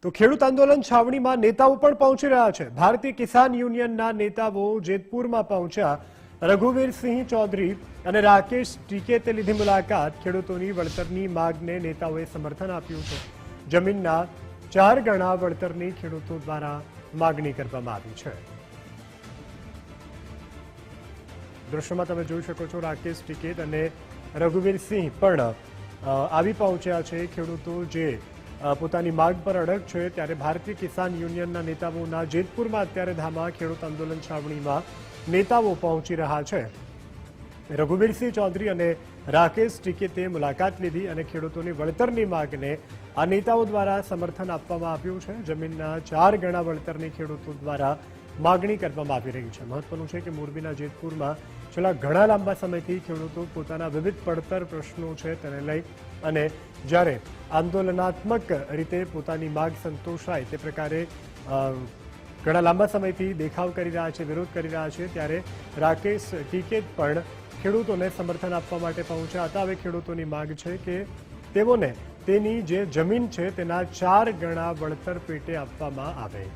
તો ખેડૂત આંદોલન છાવણીમાં નેતાઓ પણ પહોંચી રહ્યા છે। ભારતીય કિસાન યુનિયનના નેતાઓ જેતપુરમાં પહોંચ્યા। રઘુવીરસિંહ ચૌધરી અને રાકેશ ટીકેતે લીધી મુલાકાત। ખેડૂતોની વળતરની માંગને નેતાઓએ સમર્થન આપ્યું છે। જમીનના 4 ગણા વળતરની ખેડૂતો દ્વારા માંગણી કરવામાં આવી છે। દૃશ્યમાં તમે જોઈ શકો છો, રાકેશ ટીકેત અને રઘુવીરસિંહ પણ આવી પહોંચ્યા છે। ખેડૂતો જે પોતાની માંગ પર અડગ છે ત્યારે ભારતીય કિસાન યુનિયનના નેતાઓના જેતપુરમાં અત્યારે ધામા ખેડૂત આંદોલન છાવણીમાં નેતાઓ પહોંચી રહ્યા છે। રઘુવીરસિંહ ચૌધરી અને રાકેશ ટીકેતે મુલાકાત લીધી અને ખેડૂતોની વળતરની માંગને આ નેતાઓ દ્વારા સમર્થન આપવામાં આવ્યું છે। જમીનના 4 ગણા વળતરની ખેડૂતો દ્વારા માંગણી કરવામાં આવી રહી છે। મહત્વનું છે કે મોરબીના જેતપુરમાં છેલ્લા ઘણા લાંબા સમયથી ખેડૂતો પોતાના વિવિધ પડતર પ્રશ્નો છે તેને લઈ અને જ્યારે આંદોલનાત્મક રીતે પોતાની માંગ સંતોષાય તે પ્રકારે ઘણા લાંબા સમયથી દેખાવ કરી રહ્યા છે, વિરોધ કરી રહ્યા છે, ત્યારે રાકેશ ટીકેત પણ ખેડૂતોને સમર્થન આપવા માટે પહોંચ્યા હતા। હવે ખેડૂતોની માંગ છે કે તેઓને તેની જે જમીન છે તેના 4 ગણા વળતર પેટે આપવામાં આવે।